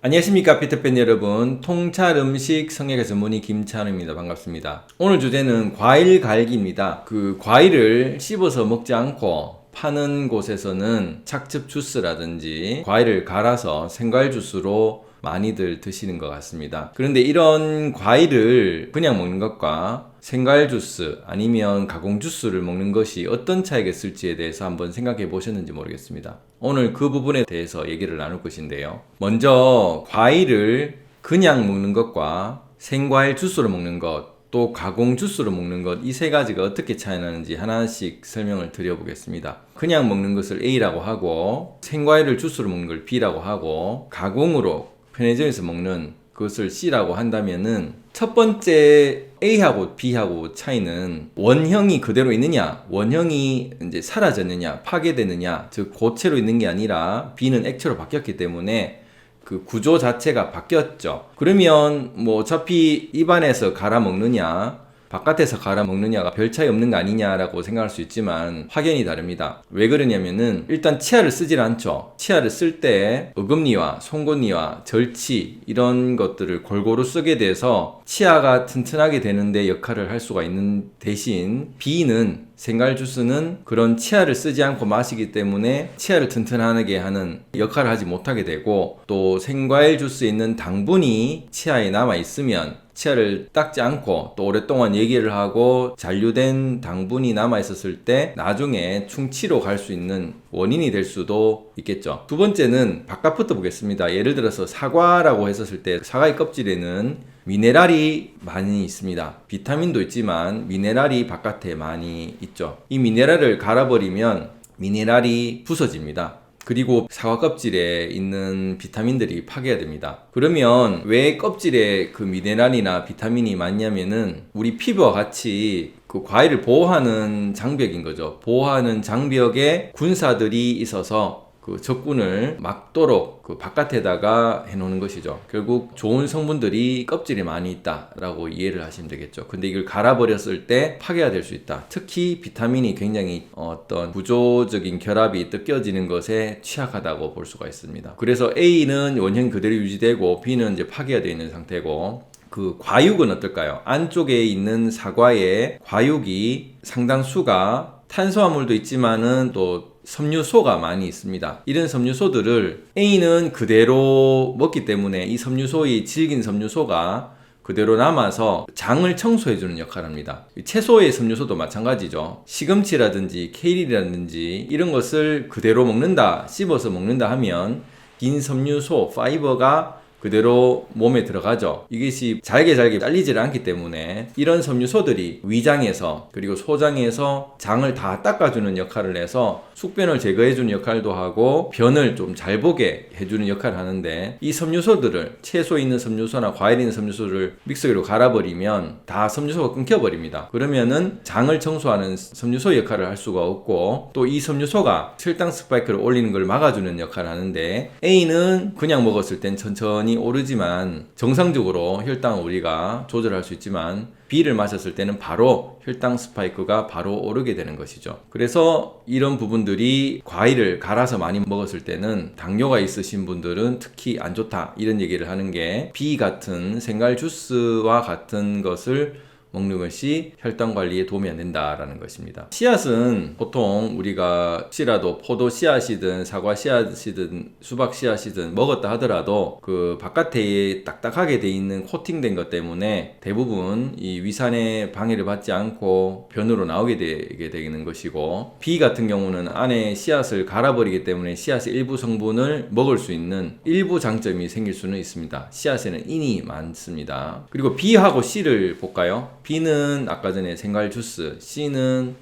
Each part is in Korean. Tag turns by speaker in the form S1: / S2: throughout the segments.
S1: 안녕하십니까 피터팬 여러분, 통찰 음식 성형외과 전문의 김찬우입니다. 반갑습니다. 오늘 주제는 과일 갈기입니다. 그 과일을 씹어서 먹지 않고 파는 곳에서는 착즙 주스라든지 과일을 갈아서 생과일 주스로 많이들 드시는 것 같습니다. 그런데 이런 과일을 그냥 먹는 것과 생과일 주스 아니면 가공 주스를 먹는 것이 어떤 차이가 있을지에 대해서 한번 생각해 보셨는지 모르겠습니다. 오늘 그 부분에 대해서 얘기를 나눌 것인데요. 먼저 과일을 그냥 먹는 것과 생과일 주스로 먹는 것, 또 가공 주스로 먹는 것, 이 세 가지가 어떻게 차이 나는지 하나씩 설명을 드려보겠습니다. 그냥 먹는 것을 A라고 하고, 생과일을 주스로 먹는 걸 B라고 하고, 가공으로 편의점에서 먹는 그것을 C라고 한다면은 첫 번째 A하고 B하고 차이는 원형이 그대로 있느냐, 원형이 이제 사라졌느냐, 파괴되느냐, 즉 고체로 있는 게 아니라 B는 액체로 바뀌었기 때문에 그 구조 자체가 바뀌었죠. 그러면 뭐 어차피 입안에서 갈아 먹느냐 바깥에서 갈아 먹느냐가 별 차이 없는 거 아니냐라고 생각할 수 있지만 확연히 다릅니다. 왜 그러냐면은 일단 치아를 쓰질 않죠. 치아를 쓸 때 어금니와 송곳니와 절치 이런 것들을 골고루 쓰게 돼서 치아가 튼튼하게 되는데 역할을 할 수가 있는 대신 B는 생과일 주스는 그런 치아를 쓰지 않고 마시기 때문에 치아를 튼튼하게 하는 역할을 하지 못하게 되고, 또 생과일 주스에 있는 당분이 치아에 남아 있으면 치아를 닦지 않고 또 오랫동안 얘기를 하고 잔류된 당분이 남아 있었을 때 나중에 충치로 갈 수 있는 원인이 될 수도 있겠죠. 두 번째는 바깥부터 보겠습니다. 예를 들어서 사과라고 했었을 때 사과의 껍질에는 미네랄이 많이 있습니다. 비타민도 있지만 미네랄이 바깥에 많이 있죠. 이 미네랄을 갈아버리면 미네랄이 부서집니다. 그리고 사과 껍질에 있는 비타민들이 파괴가 됩니다. 그러면 왜 껍질에 그 미네랄이나 비타민이 많냐면은 우리 피부와 같이 그 과일을 보호하는 장벽인 거죠. 보호하는 장벽에 군사들이 있어서 그 적군을 막도록 그 바깥에다가 해놓는 것이죠. 결국 좋은 성분들이 껍질에 많이 있다라고 이해를 하시면 되겠죠. 근데 이걸 갈아버렸을 때 파괴가 될 수 있다. 특히 비타민이 굉장히 어떤 구조적인 결합이 뜯겨지는 것에 취약하다고 볼 수가 있습니다. 그래서 A는 원형 그대로 유지되고 B는 이제 파괴가 되어 있는 상태고, 그 과육은 어떨까요? 안쪽에 있는 사과의 과육이 상당수가 탄수화물도 있지만은 또 섬유소가 많이 있습니다. 이런 섬유소들을 A는 그대로 먹기 때문에 이 섬유소의 질긴 섬유소가 그대로 남아서 장을 청소해주는 역할을 합니다. 채소의 섬유소도 마찬가지죠. 시금치라든지 케일이라든지 이런 것을 그대로 먹는다, 씹어서 먹는다 하면 긴 섬유소, 파이버가 그대로 몸에 들어가죠. 이것이 잘게 잘리질 않기 때문에 이런 섬유소들이 위장에서 그리고 소장에서 장을 다 닦아주는 역할을 해서 숙변을 제거해주는 역할도 하고 변을 좀 잘 보게 해주는 역할을 하는데, 이 섬유소들을 채소에 있는 섬유소나 과일에 있는 섬유소를 믹서기로 갈아버리면 다 섬유소가 끊겨버립니다. 그러면은 장을 청소하는 섬유소 역할을 할 수가 없고, 또 이 섬유소가 혈당 스파이크를 올리는 걸 막아주는 역할을 하는데, A는 그냥 먹었을 땐 천천히 오르지만 정상적으로 혈당을 우리가 조절할 수 있지만 B를 마셨을 때는 바로 혈당 스파이크가 바로 오르게 되는 것이죠. 그래서 이런 부분들이 과일을 갈아서 많이 먹었을 때는 당뇨가 있으신 분들은 특히 안 좋다, 이런 얘기를 하는 게 B 같은 생과일 주스와 같은 것을 먹는 것이 혈당 관리에 도움이 안 된다라는 것입니다. 씨앗은 보통 우리가 혹시라도 포도 씨앗이든 사과 씨앗이든 수박 씨앗이든 먹었다 하더라도 그 바깥에 딱딱하게 돼 있는 코팅된 것 때문에 대부분 이 위산의 방해를 받지 않고 변으로 나오게 되게 되는 것이고, B 같은 경우는 안에 씨앗을 갈아버리기 때문에 씨앗의 일부 성분을 먹을 수 있는 일부 장점이 생길 수는 있습니다. 씨앗에는 인이 많습니다. 그리고 B하고 C를 볼까요? B는 아까 전에 생과일 주스, C는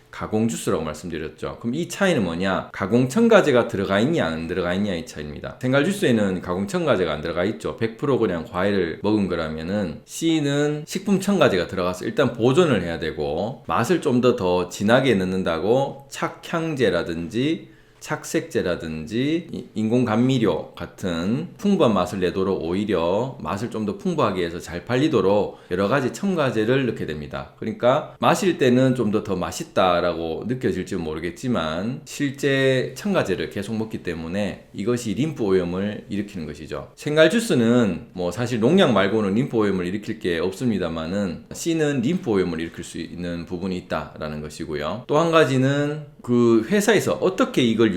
S1: 가공 주스라고 말씀드렸죠. 그럼 이 차이는 뭐냐? 가공 첨가제가 들어가 있냐 안 들어가 있냐의 차이입니다. 생과일 주스에는 가공 첨가제가 안 들어가 있죠. 100% 그냥 과일을 먹은 거라면은, C는 식품 첨가제가 들어가서 일단 보존을 해야 되고 맛을 좀 더 진하게 넣는다고 착향제라든지 착색제라든지 인공 감미료 같은 풍부한 맛을 내도록 오히려 맛을 좀 더 풍부하게 해서 잘 팔리도록 여러 가지 첨가제를 넣게 됩니다. 그러니까 마실 때는 좀 더 맛있다라고 느껴질지 모르겠지만 실제 첨가제를 계속 먹기 때문에 이것이 림프 오염을 일으키는 것이죠. 생과일 주스는 뭐 사실 농약 말고는 림프 오염을 일으킬 게 없습니다만은 C는 림프 오염을 일으킬 수 있는 부분이 있다라는 것이고요. 또 한 가지는 그 회사에서 어떻게 이걸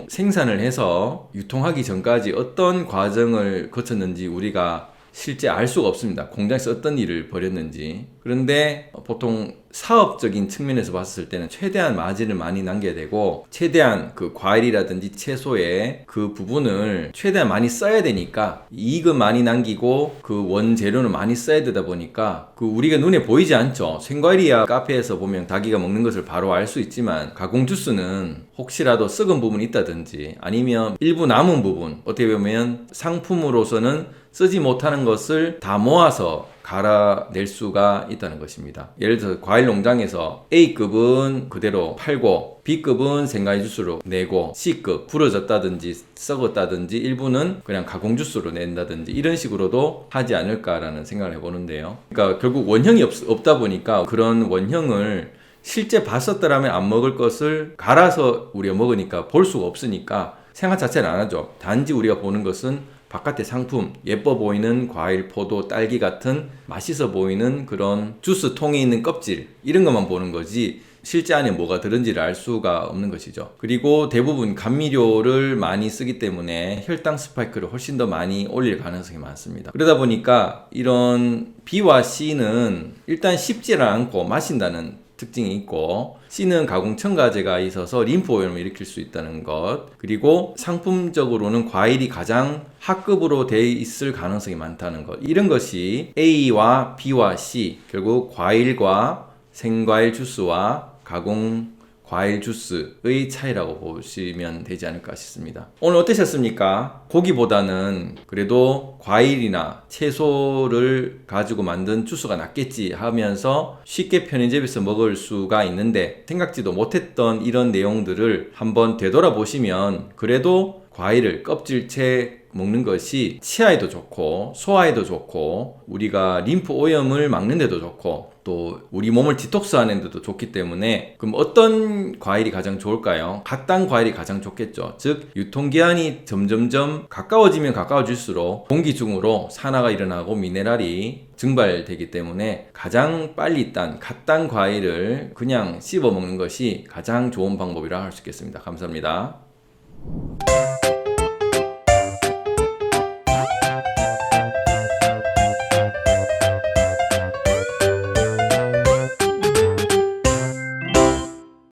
S1: 생산을 해서 유통하기 전까지 어떤 과정을 거쳤는지 우리가 실제 알 수가 없습니다. 공장에서 어떤 일을 벌였는지. 그런데 보통 사업적인 측면에서 봤을 때는 최대한 마진을 많이 남겨야 되고 최대한 그 과일이라든지 채소의 그 부분을 최대한 많이 써야 되니까 이익은 많이 남기고 그 원재료는 많이 써야 되다 보니까 그 우리가 눈에 보이지 않죠. 생과일이야 카페에서 보면 닭이가 먹는 것을 바로 알 수 있지만 가공 주스는 혹시라도 썩은 부분이 있다든지 아니면 일부 남은 부분 어떻게 보면 상품으로서는 쓰지 못하는 것을 다 모아서 갈아낼 수가 있다는 것입니다. 예를 들어서 과일 농장에서 A급은 그대로 팔고 B급은 생과일 주스로 내고 C급 부러졌다든지 썩었다든지 일부는 그냥 가공 주스로 낸다든지 이런 식으로도 하지 않을까라는 생각을 해보는데요. 그러니까 결국 원형이 없다 보니까 그런 원형을 실제 봤었더라면 안 먹을 것을 갈아서 우리가 먹으니까 볼 수가 없으니까 생각 자체를 안 하죠. 단지 우리가 보는 것은 바깥의 상품, 예뻐 보이는 과일, 포도, 딸기 같은 맛있어 보이는 그런 주스 통에 있는 껍질 이런 것만 보는 거지 실제 안에 뭐가 들은지를 알 수가 없는 것이죠. 그리고 대부분 감미료를 많이 쓰기 때문에 혈당 스파이크를 훨씬 더 많이 올릴 가능성이 많습니다. 그러다 보니까 이런 B와 C는 일단 씹지를 않고 마신다는 특징이 있고 C는 가공 첨가제가 있어서 림프 오염을 일으킬 수 있다는 것, 그리고 상품적으로는 과일이 가장 하급으로 돼 있을 가능성이 많다는 것, 이런 것이 A와 B와 C, 결국 과일과 생과일 주스와 가공 과일 주스의 차이라고 보시면 되지 않을까 싶습니다. 오늘 어떠셨습니까? 고기보다는 그래도 과일이나 채소를 가지고 만든 주스가 낫겠지 하면서 쉽게 편의점에서 먹을 수가 있는데 생각지도 못했던 이런 내용들을 한번 되돌아보시면 그래도 과일을 껍질째 먹는 것이 치아에도 좋고 소화에도 좋고 우리가 림프 오염을 막는 데도 좋고 또 우리 몸을 디톡스 하는 데도 좋기 때문에 그럼 어떤 과일이 가장 좋을까요? 갓단 과일이 가장 좋겠죠. 즉 유통기한이 점점점 가까워지면 가까워질수록 공기 중으로 산화가 일어나고 미네랄이 증발되기 때문에 가장 빨리 딴 갓단 과일을 그냥 씹어 먹는 것이 가장 좋은 방법이라 할 수 있겠습니다. 감사합니다.